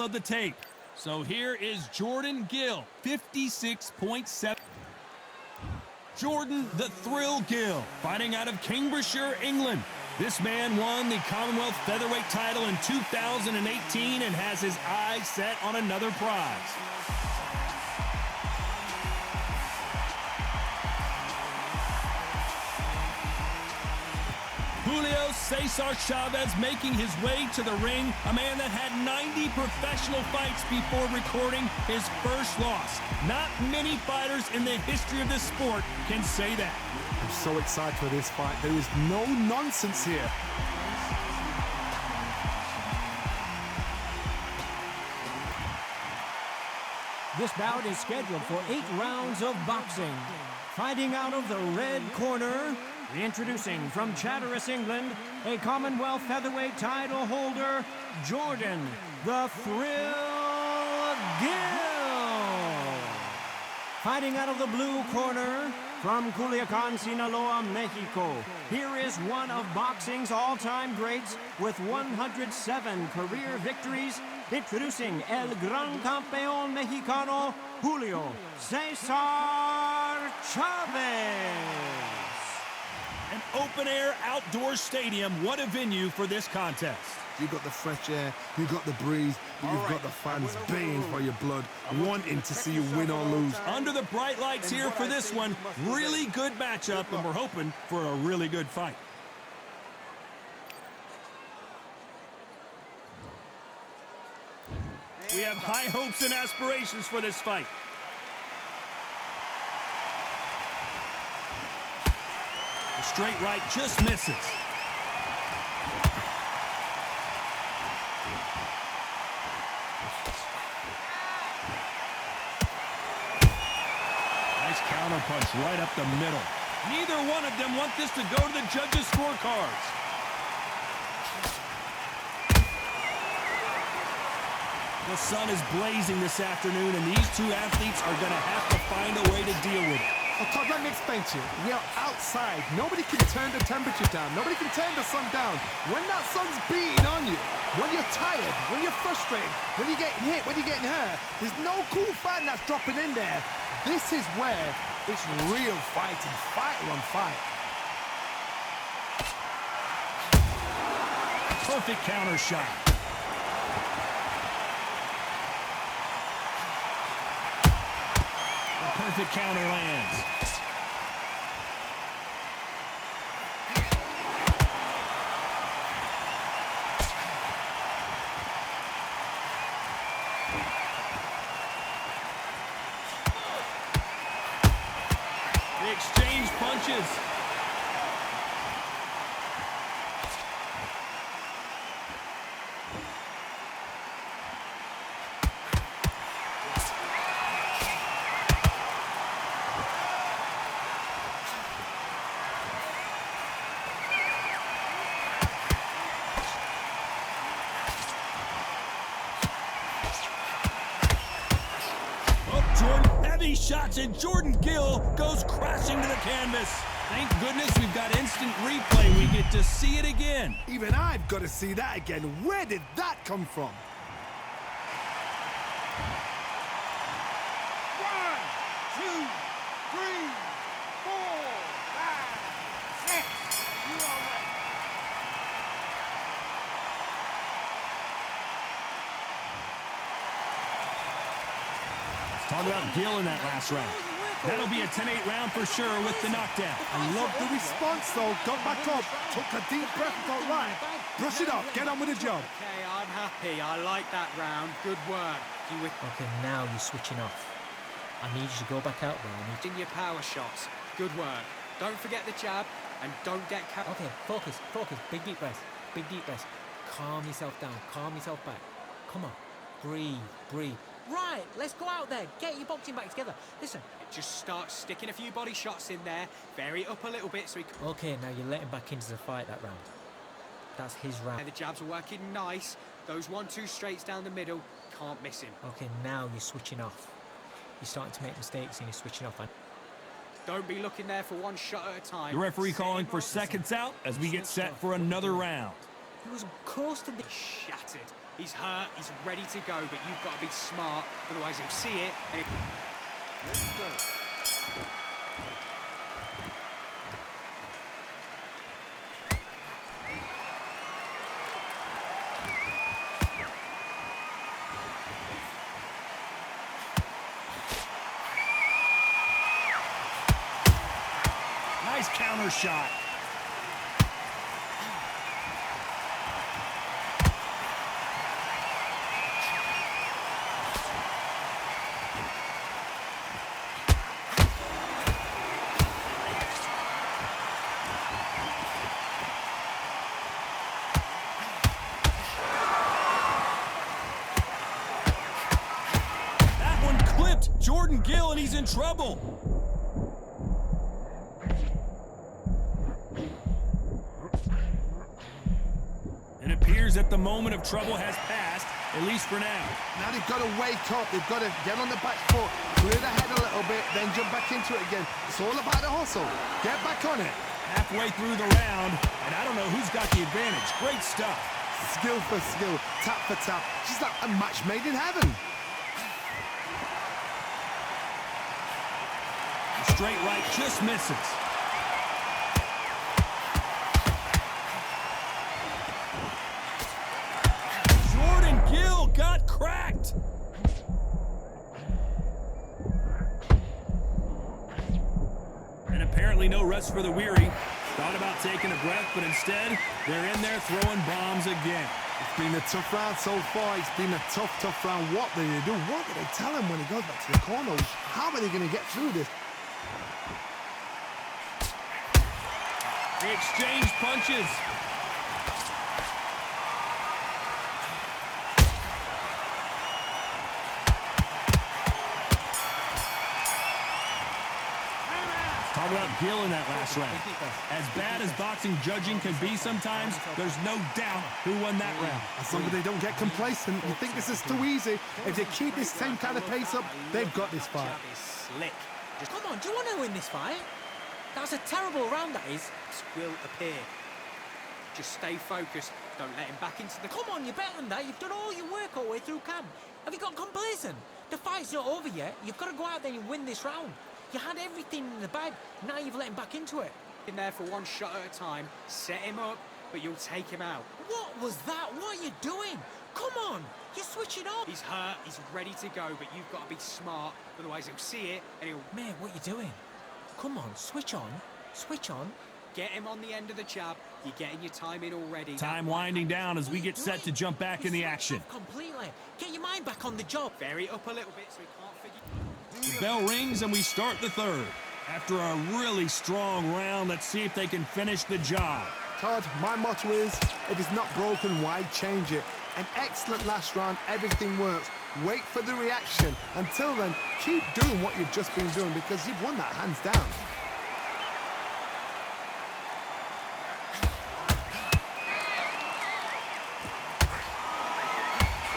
of the tape. So here is Jordan Gill, 56.7. Jordan the Thrill Gill, fighting out of Cambridgeshire, England. This man won the Commonwealth Featherweight title in 2018 and has his eyes set on another prize. Julio Cesar Chavez making his way to the ring, a man that had 90 professional fights before recording his first loss. Not many fighters in the history of this sport can say that. I'm so excited for this fight. There is no nonsense here. This bout is scheduled for 8 rounds of boxing. Fighting out of the red corner, introducing from Chatteris, England, a Commonwealth Featherweight title holder, Jordan the Thrill Gill. Fighting out of the blue corner, from Culiacan, Sinaloa, Mexico, here is one of boxing's all-time greats with 107 career victories, introducing El Gran Campeón Mexicano, Julio Cesar Chavez. An open-air outdoor stadium, what a venue for this contest. You've got the fresh air, you've got the breeze, but you've got the fans baying for your blood, wanting to see you win or lose. Under the bright lights here for this one, really good matchup, and we're hoping for a really good fight. We have high hopes and aspirations for this fight. The straight right just misses. Nice counter punch right up the middle. Neither one of them want this to go to the judges' scorecards. The sun is blazing this afternoon, and these two athletes are going to have to find a way to deal with it. Oh, Todd, let me explain to you. We are outside. Nobody can turn the temperature down. Nobody can turn the sun down. When that sun's beating on you, when you're tired, when you're frustrated, when you're getting hit, when you're getting hurt, there's no cool fighting that's dropping in there. This is where it's real fighting, fighter on fight. Perfect counter shot. Perfect counter lands. They exchange punches. Heavy shots, and Jordan Gill goes crashing to the canvas. Thank goodness we've got instant replay. We get to see it again. Even I've got to see that again. Where did that come from? 1, 2, 3, 4, 5, 6. You are ready. Talk about Gill in that last round. That'll be a 10-8 round for sure with the knockdown. I love the response, though. Got back up, took a deep breath, got right. Brush it off, get on with the job. Okay, I'm happy. I like that round. Good work. Okay, now you're switching off. I need you to go back out there. In your power shots. Good work. Don't forget the jab, and don't get carried. Okay, focus. Big deep breath. Calm yourself down. Calm yourself back. Come on. Breathe. Right, let's go out there. Get your boxing back together. Listen. Just start sticking a few body shots in there. Vary it up a little bit so he can... Okay, now you're letting back into the fight that round. That's his round. The jabs are working nice. Those 1-2 straights down the middle. Can't miss him. Okay, now you're switching off. You're starting to make mistakes and you're switching off. Don't be looking there for one shot at a time. The referee calling for seconds out as we get set for another round. He was close to the... Shattered. He's hurt, he's ready to go, but you've got to be smart, otherwise he'll see it and Nice counter shot. That one clipped Jordan Gill, and he's in trouble. It appears that the moment of trouble has passed, at least for now. Now they've got to wake up. They've got to get on the back foot, clear the head a little bit, then jump back into it again. It's all about the hustle. Get back on it. Halfway through the round, and I don't know who's got the advantage. Great stuff. Skill for skill, tap for tap. She's like a match made in heaven. The straight right just misses. Jordan Gill got cracked. And apparently no rest for the weary. Thought about taking a breath, but instead, they're in there throwing bombs again. It's been a tough round so far. It's been a tough round. What do they do? What do they tell him when he goes back to the corner? How are they going to get through this? They exchange punches. Talk about Gill in that last round. As bad as boxing judging can be sometimes, there's no doubt who won that round. As long as they don't get complacent, you think this is too easy. If they keep this same kind of pace up, they've got this fight. jab is slick. Just Come on, do you want to win this fight? That's a terrible round, that is. will appear. Just stay focused. Don't let him back into the... Come on, you're better than that. You've done all your work all the way through camp. Have you got complacent? The fight's not over yet. You've got to go out there and win this round. You had everything in the bag. Now you've let him back into it. In there for one shot at a time. Set him up, but you'll take him out. What was that? What are you doing? Come on, you're switching up. He's hurt, he's ready to go, but you've got to be smart. Otherwise he'll see it and he'll... Man, what you doing? Come on, switch on. Switch on. Get him on the end of the jab. You're getting your time in already. Time winding down as we get set to jump back in the action. Completely. Get your mind back on the job. Vary it up a little bit so he can't figure... The bell rings and we start the third. After a really strong round, let's see if they can finish the job. Todd, my motto is, if it's not broken, why change it? An excellent last round, everything works. Wait for the reaction. Until then, keep doing what you've just been doing because you've won that hands down.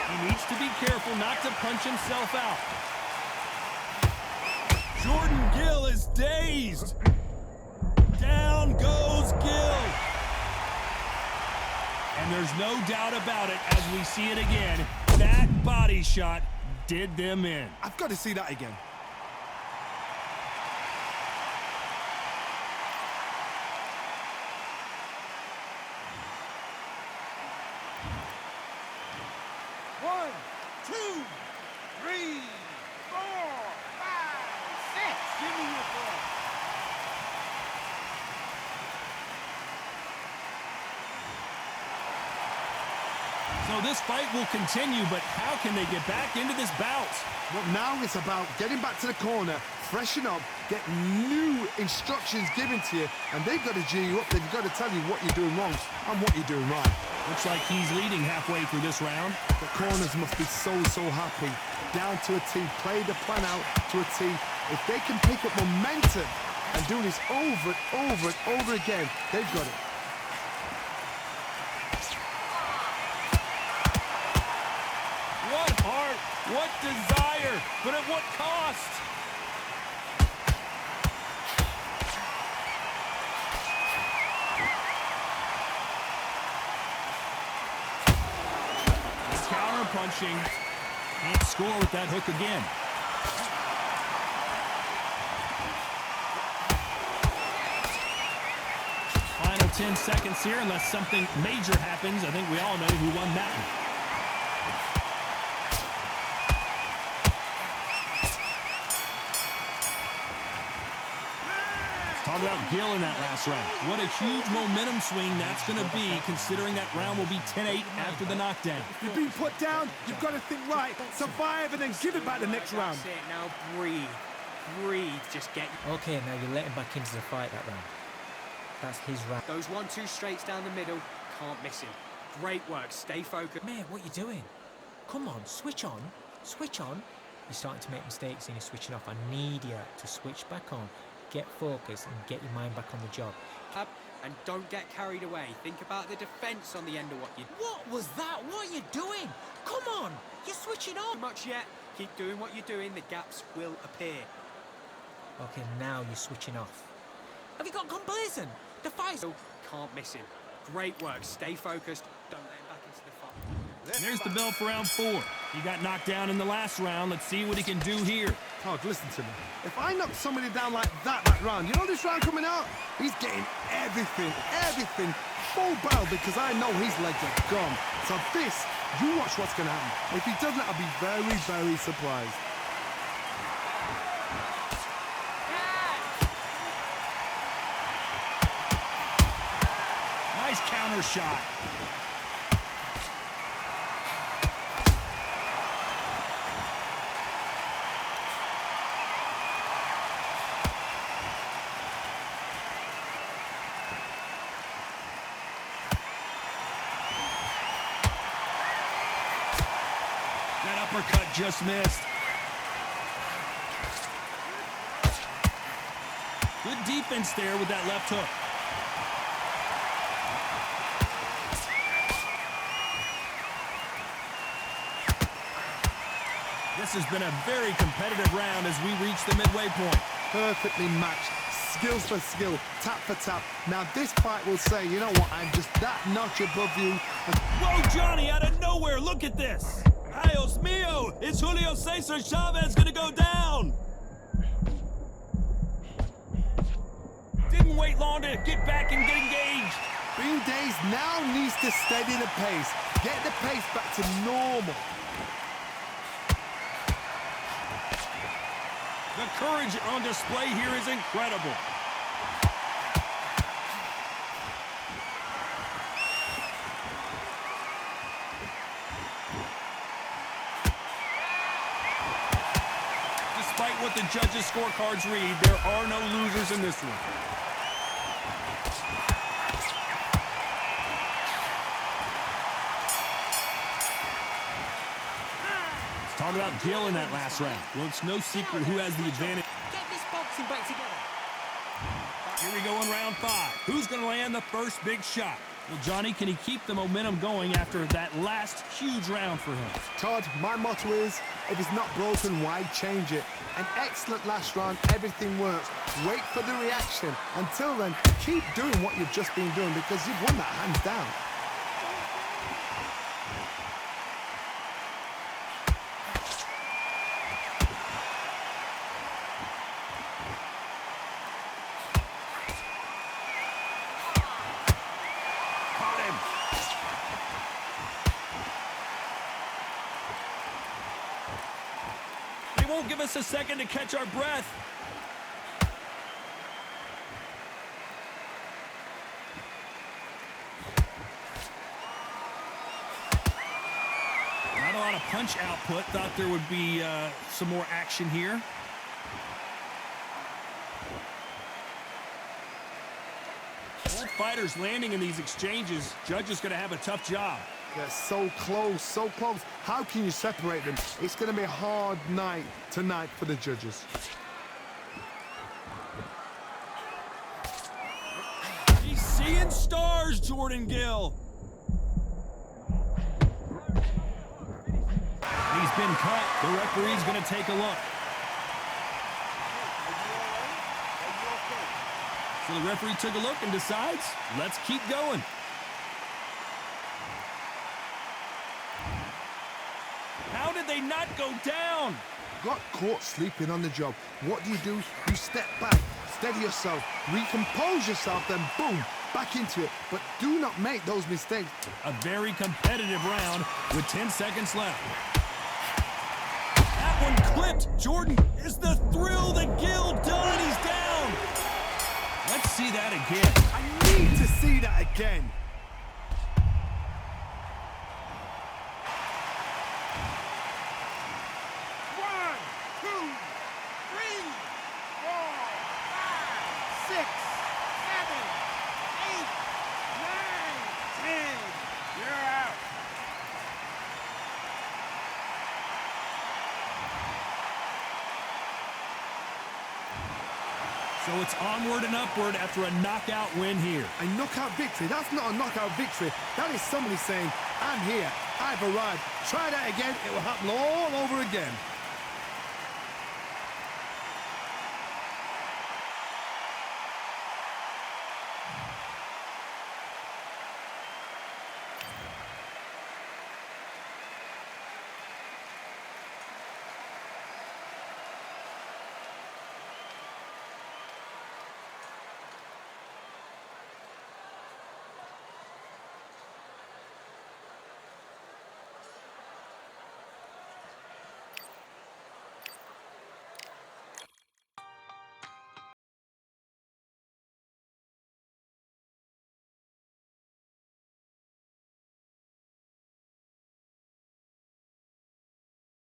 He needs to be careful not to punch himself out. Jordan Gill is dazed. Down goes Gill. And there's no doubt about it as we see it again. That body shot did them in. I've got to see that again. One, two, three, four, five, six. Give me your breath. So this fight will continue, but how can they get back into this bout? Well, now it's about getting back to the corner, freshen up, get new instructions given to you, and they've got to G you up. They've got to tell you what you're doing wrong and what you're doing right. Looks like he's leading halfway through this round. The corners must be so happy. Down to a T, play the plan out to a T. If they can pick up momentum and do this over and over and over again, they've got it. What heart, what desire, but at what cost? punching. Can't score with that hook again. Final 10 seconds here, unless something major happens. I think we all know who won that one. Talk about Gill in that last round. What a huge momentum swing that's going to be, considering that round will be 10-8 after the knockdown. You've been put down, you've got to think right, survive, and then give it back the next round. That's it, now breathe. Breathe, just get... Okay, now you're letting back into the fight that round. That's his round. Those 1-2 straights down the middle, can't miss him. Great work, stay focused. Man, what you doing? Come on, switch on. Switch on. You're starting to make mistakes and you're switching off. I need you to switch back on. Get focused and get your mind back on the job. And don't get carried away. Think about the defense on the end of what you... What was that? What are you doing? Come on, you're switching on. Too much yet. Keep doing what you're doing. The gaps will appear. Okay, now you're switching off. Have you got complacent? The fight's... Can't miss him. Great work. Stay focused. Don't let him back into the fight. And there's the bell for round 4. He got knocked down in the last round. Let's see what he can do here. Todd, listen to me. If I knock somebody down like that round, you know this round coming out? He's getting everything, full barrel, because I know his legs are gone. So this, you watch what's going to happen. If he doesn't, I'll be very, very surprised. Nice counter shot. That uppercut just missed. Good defense there with that left hook. This has been a very competitive round as we reach the midway point. Perfectly matched, skills for skill, tap for tap. Now this fight will say, you know what, I'm just that notch above you. Whoa, Johnny, out of nowhere, look at this. Dios mío, is Julio Cesar Chavez going to go down? Didn't wait long to get back and get engaged. Bean Days now needs to steady the pace, get the pace back to normal. The courage on display here is incredible. Despite what the judges' scorecards read, there are no losers in this one. Talk about Gill in that last round. Well, it's no secret who has the advantage. Get this boxing back together. Here we go in round 5. Who's going to land the first big shot? Well, Johnny, can he keep the momentum going after that last huge round for him? Todd, my motto is, if it's not broken, why change it? An excellent last round, everything works. Wait for the reaction. Until then, keep doing what you've just been doing, because you've won that hands down. Won't give us a second to catch our breath. Not a lot of punch output. Thought there would be some more action here. Both fighters landing in these exchanges. Judge is going to have a tough job. They're so close, so close. How can you separate them? It's going to be a hard night tonight for the judges. He's seeing stars, Jordan Gill. He's been cut. The referee's going to take a look. So the referee took a look and decides, let's keep going. they not go down? Got caught sleeping on the job. What do? You step back, steady yourself, recompose yourself, then boom, back into it. But do not make those mistakes. A very competitive round with 10 seconds left. That one clipped. Jordan, is the thrill the Gill done? He's down. Let's see that again. I need to see that again. So it's onward and upward after a knockout win here. A knockout victory? That's not a knockout victory. That is somebody saying, I'm here, I've arrived. Try that again, it will happen all over again.